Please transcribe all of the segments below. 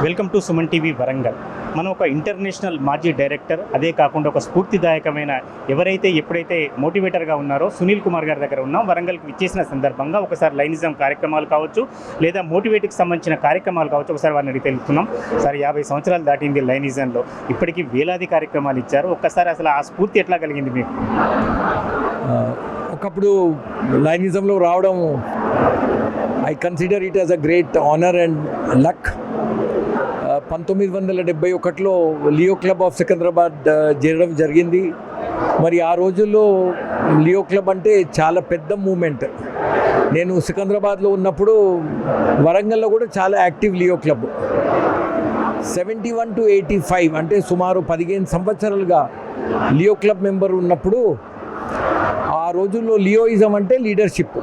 Welcome to Suman TV Warangal. మనం ఒక international మాజీ డైరెక్టర్, అదే కాకుండా ఒక స్ఫూర్తిదాయకమైన ఎవరైతే ఎప్పుడైతే మోటివేటర్గా ఉన్నారో సునీల్ కుమార్ గారి దగ్గర ఉన్నాం. వరంగల్కి విచ్చేసిన సందర్భంగా ఒకసారి లైనిజం కార్యక్రమాలు కావచ్చు, లేదా మోటివేట్కి సంబంధించిన కార్యక్రమాలు కావచ్చు, ఒకసారి వారిని అడిగి తెలుపుతున్నాం. సార్, 50 సంవత్సరాలు దాటింది లైనిజంలో, ఇప్పటికీ వేలాది కార్యక్రమాలు ఇచ్చారు. ఒక్కసారి అసలు ఆ స్ఫూర్తి ఎట్లా కలిగింది మీకు? ఒకప్పుడు లైనిజంలో రావడం I consider it as a great honour and luck. 1971లో లియో క్లబ్ ఆఫ్ సికింద్రాబాద్ చేరడం జరిగింది. మరి ఆ రోజుల్లో లియో క్లబ్ అంటే చాలా పెద్ద మూమెంట్. నేను సికింద్రాబాద్లో ఉన్నప్పుడు వరంగల్లో కూడా చాలా యాక్టివ్ లియో క్లబ్. 71 to 85 అంటే సుమారు 15 సంవత్సరాలుగా లియో క్లబ్ మెంబర్ ఉన్నప్పుడు ఆ రోజుల్లో లియోయిజం అంటే లీడర్షిప్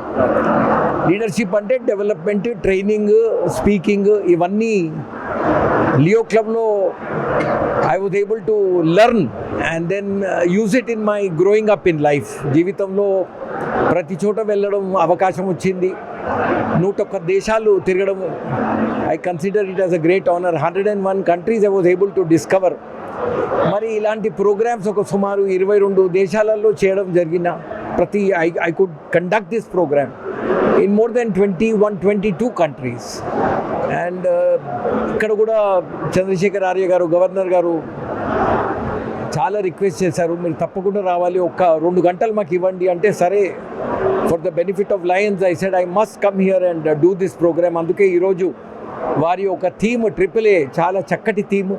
అంటే డెవలప్మెంట్, ట్రైనింగ్, స్పీకింగ్, ఇవన్నీ లియో క్లబ్లో I was able to learn and then use it in my growing up in life. జీవితంలో ప్రతి చోట వెళ్ళడం అవకాశం వచ్చింది. 101 దేశాలు తిరగడం I consider it as a great honour. 101 countries I was able to discover. మరి ఇలాంటి ప్రోగ్రామ్స్ ఒక సుమారు 22 దేశాలలో చేయడం జరిగిన ప్రతి I could conduct this programme in more than 22 countries. And ఇక్కడ కూడా చంద్రశేఖర్ ఆర్య గారు, గవర్నర్ గారు చాలా రిక్వెస్ట్ చేశారు, మీరు తప్పకుండా రావాలి, ఒక్క 2 గంటలు మాకు ఇవ్వండి అంటే, సరే for the benefit of Lions I said I must come here and do this programme. అందుకే ఈరోజు వారి ఒక థీమ్ AAA, చాలా చక్కటి థీము.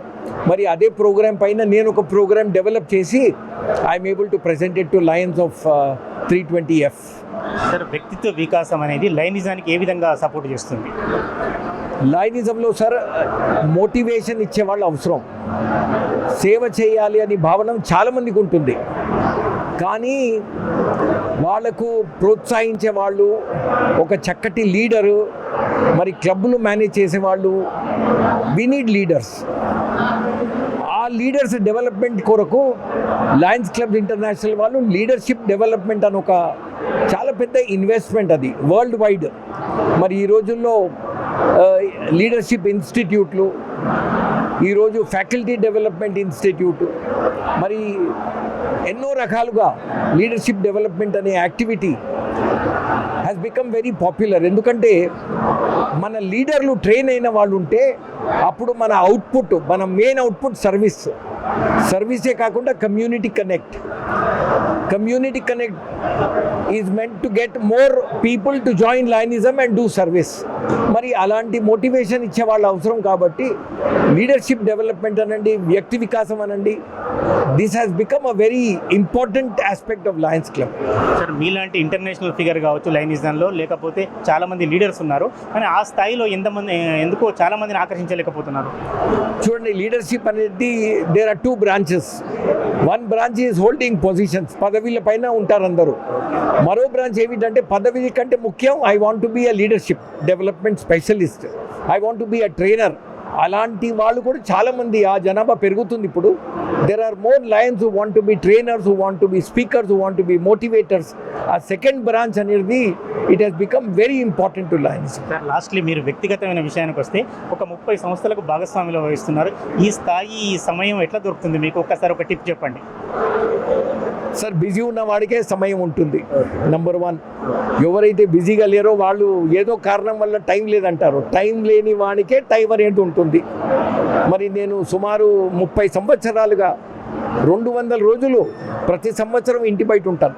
మరి అదే ప్రోగ్రామ్ పైన నేను ఒక ప్రోగ్రామ్ డెవలప్ చేసి I'm able to present it to Lions of 320F. Sir, వ్యక్తిత్వ వికాసం అనేది లైనిజానికి ఏ విధంగా సపోర్ట్ చేస్తుంది? లైనిజంలో సార్ మోటివేషన్ ఇచ్చేవాళ్ళు అవసరం. సేవ చేయాలి అని భావన చాలామందికి ఉంటుంది, కానీ వాళ్లకు ప్రోత్సహించే వాళ్ళు, ఒక చక్కటి లీడరు, మరి క్లబ్లు మేనేజ్ చేసేవాళ్ళు, వి నీడ్ లీడర్స్. ఆ లీడర్స్ డెవలప్మెంట్ కొరకు లయన్స్ క్లబ్ ఇంటర్నేషనల్ వాళ్ళు లీడర్షిప్ డెవలప్మెంట్ అని ఒక చాలా పెద్ద ఇన్వెస్ట్మెంట్, అది వరల్డ్ వైడ్. మరి ఈ రోజుల్లో లీడర్షిప్ ఇన్స్టిట్యూట్లు, ఈరోజు ఫ్యాకల్టీ డెవలప్మెంట్ ఇన్స్టిట్యూట్, మరి ఎన్నో రకాలుగా లీడర్షిప్ డెవలప్మెంట్ అనే activity has become very popular. ఎందుకంటే మన లీడర్లు ట్రైన్ అయిన వాళ్ళు ఉంటే అప్పుడు మన అవుట్పుట్, మన మెయిన్ అవుట్పుట్ సర్వీసే కాకుండా community connect is meant to get more people to join లయనిజం and do service. మరి అలాంటి మోటివేషన్ ఇచ్చే వాళ్ళు అవసరం. కాబట్టి లీడర్షిప్ డెవలప్మెంట్ అనండి, వ్యక్తి వికాసం అనండి, this has become a very important aspect of Lions club. Sir, మీలాంటి ఇంటర్నేషనల్ ఫిగర్ కావచ్చు లైనిజంలో, లేకపోతే చాలామంది లీడర్స్ ఉన్నారు, కానీ ఆ స్థాయిలో ఎందుకో చాలామందిని ఆకర్షించలేకపోతున్నారు? చూడండి, లీడర్షిప్ అనేది there are 2 branches. One branch is holding positions, పదవిల పైన ఉంటారు అందరూ. మరో బ్రాంచ్ ఏమిటంటే పదవి కంటే ముఖ్యం, I want to be a leadership development specialist, I want to be a trainer. అలాంటి వాళ్ళు కూడా చాలామంది, ఆ జనాభా పెరుగుతుంది ఇప్పుడు. There are more lions who want to be trainers, who want to be speakers, who want to be motivators. ఆ second branch అనేది it Hess become very important to Lions. Sir, lastly మీరు వ్యక్తిగతమైన విషయానికి వస్తే, ఒక 30 సంస్థలకు భాగస్వామిలో వహిస్తున్నారు. ఈ స్థాయి, ఈ సమయం ఎట్లా దొరుకుతుంది మీకు? ఒక్కసారి ఒక టిప్ చెప్పండి. సార్, బిజీ ఉన్న వాడికే సమయం ఉంటుంది. నెంబర్ 1, ఎవరైతే బిజీగా లేరో వాళ్ళు ఏదో కారణం వల్ల టైం లేదంటారు. టైం లేని వాడికే టైం అనేది ఉంటుంది. మరి నేను సుమారు 30 సంవత్సరాలుగా 200 రోజులు ప్రతి సంవత్సరం ఇంటి బయట ఉంటాను.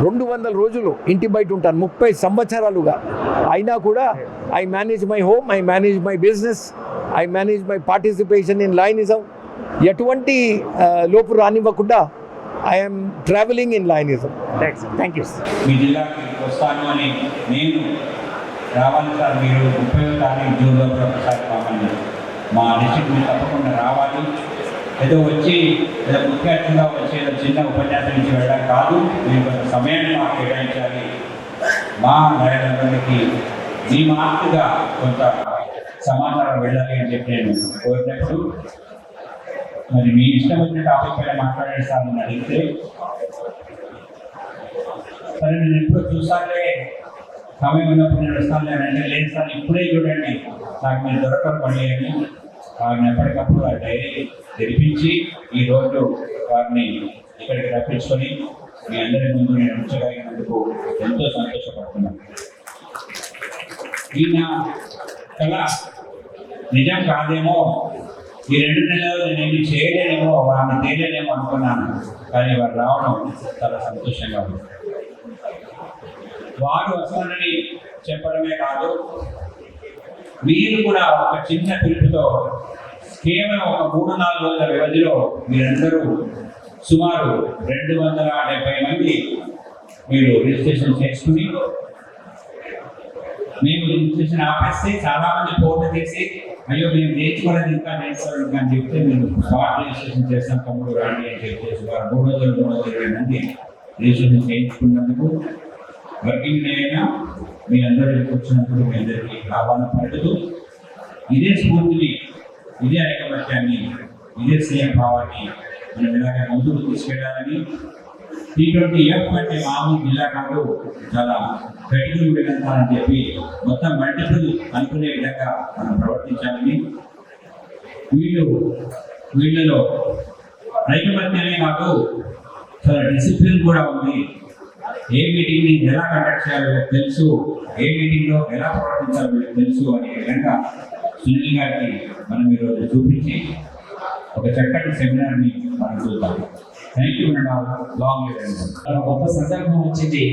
200 రోజులు ఇంటి బయట ఉంటాను 30 సంవత్సరాలుగా. అయినా కూడా I manage my home, I manage my business, I manage my participation in lionism. ఎటువంటి లోపు రానివ్వకుండా I'm travelling in lionism. Thank you. మీ జిల్లాకి వస్తాను అని నేను రావాలి సార్. మీరు 30వ తారీఖు జూన్లో ఒకసారి మమ్మల్ని మా డిస్ట్రిక్ట్ మీద తప్పకుండా రావాలి. ఏదో వచ్చి ఏదో ముఖ్య అతిథిగా వచ్చి ఏదో చిన్న ఉపన్యాసం ఇచ్చి వెళ్ళడం కాదు, మీరు కొంత సమయాన్ని మాకు కేటాయించాలి. మా లయనందరికీ మీ మార్పుగా కొంత సమాచారం వెళ్ళాలి అని చెప్పి నేను కోరినప్పుడు, మరి మీ ఇష్టం వచ్చిన టాపిక్ పైన మాట్లాడేస్తానని అడిగితే, సరే నేను ఎప్పుడు చూసాకే సమయం ఉన్నప్పుడు నేను వస్తాను అంటే లేదు సార్ ఇప్పుడే చూడండి నాకు మీరు దొరకకండి అని వారిని ఎప్పటికప్పుడు ఆ డైరీ తెరిపించి ఈరోజు వారిని ఇక్కడికి రప్పించుకొని మీ అందరి ముందు నేను ఉంచగలిగినందుకు ఎంతో సంతోషపడుతున్నాను. ఈయన కళ నిజం కాదేమో, ఈ 2 నెలలు నేనేమి చేయలేనేమో, వారిని తేలేనేమో అనుకున్నాను. కానీ వారు రావడం చాలా సంతోషంగా ఉంది. వారు వస్తానని చెప్పడమే కాదు, మీరు కూడా ఒక చిన్న పిలుపుతో కేవలం ఒక 3-4 రోజుల వ్యవధిలో మీరందరూ సుమారు 270 మంది మీరు రిజిస్ట్రేషన్ చేసుకుని, మేము రిజిస్ట్రేషన్ ఆపేస్తే చాలా మంది ఫోన్లు చేసి అయ్యో మేము నేర్చుకోలేదు ఇంకా నేర్చుకోలేదు అని చెప్తే మీరు స్పాట్ రిజిస్ట్రేషన్ చేస్తాం తమ్ముడు రాండి అని చెప్పేసి వారు 320 మంది రిజిస్ట్రేషన్ చేయించుకున్నందుకు వర్కింగ్ డే అయినా మీ అందరూ వచ్చినందుకు మీ అందరికీ ఆహ్వానం పలుకుతూ ఇదే స్ఫూర్తిని, ఇదే ఐకమత్యాన్ని, ఇదే స్నేహ భావాన్ని మనం ఇలాగే ముందుకు తీసుకెళ్లాలని, T20F అంటే మామూలు జిల్లా కాదు, చాలా గట్టిగా ఉండగలుగుతానని చెప్పి మొత్తం మల్టిపుల్ అనుకునే విధంగా మనం ప్రవర్తించాలని, వీళ్ళలో ఐకమత్యమే కాదు చాలా డిసిప్లిన్ కూడా ఉంది. ఏ మీటింగ్ని ఎలా కండక్ట్ చేయాలో తెలుసు, ఏ మీటింగ్లో ఎలా ప్రవర్తించాలో తెలుసు అనే విధంగా సునీల్ గారికి మనం ఈరోజు చూపించి ఒక చక్కటి సెమినార్ని మనం చూద్దాం. థ్యాంక్ యూ లాంగ్ గొప్ప సందర్భం వచ్చింది.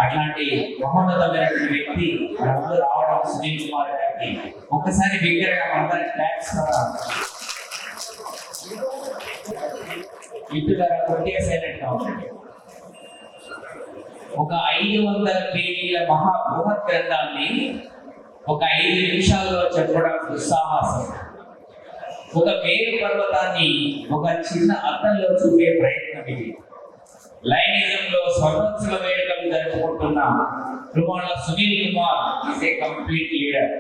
అట్లాంటి మహోన్నతమైనటువంటి వ్యక్తి మన ముందు రావడం సునీల్ కుమార్ గారికి ఒక్కసారి బిగ్గరగా మనందరి క్లాప్స్ ఇటుగా కొద్దిగా సైలెంట్ గా ఉండండి. ఒక 500 పేజీల మహా బృహత్ గ్రంథాన్ని ఒక 5 నిమిషాల్లో చెప్పడం దుస్సాహసం. ఒక మేరు పర్వతాన్ని ఒక చిన్న అద్దంలో చూపే ప్రయత్నం ఇది. లైనిజంలో స్వర్ణోత్సవ వేడుకలు జరుపుకుంటున్న Rumala Sunil Kumar is a complete leader.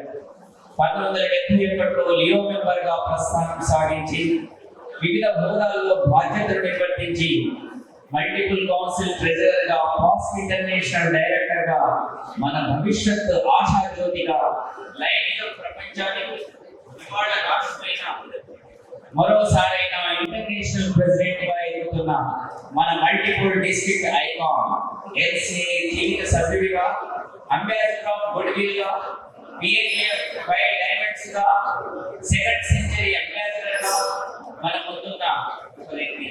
1971లో లియో మెంబర్ గా ప్రస్థానం సాగించి వివిధ హోదాల్లో బాధ్యతలు నిర్వర్తించి మల్టిపుల్ కౌన్సిల్ ట్రెజరర్ గా, పాస్ట్ ఇంటర్నేషనల్ డైరెక్టర్ గా, మన భవిష్యత్ ఆశాజ్యోతిగా లైంగిక ప్రపంచానికి ఇవాళ రాష్ట్రమైన మరోసారైన ఇంటర్నేషనల్ ప్రెసిడెంట్ గా ఎదుగుతున్న మన మల్టిపుల్ డిస్ట్రిక్ట్ ఐకాన్, ఎల్సీఏ జీవిత సభ్యుడిగా, అంబాసిడర్ ఆఫ్ గుడ్ విల్ గా, బిఏఎఫ్ 5 డైమండ్స్ గా, 2nd సెంచరీ అంబాసిడర్ గా మన ముందున్న వ్యక్తి.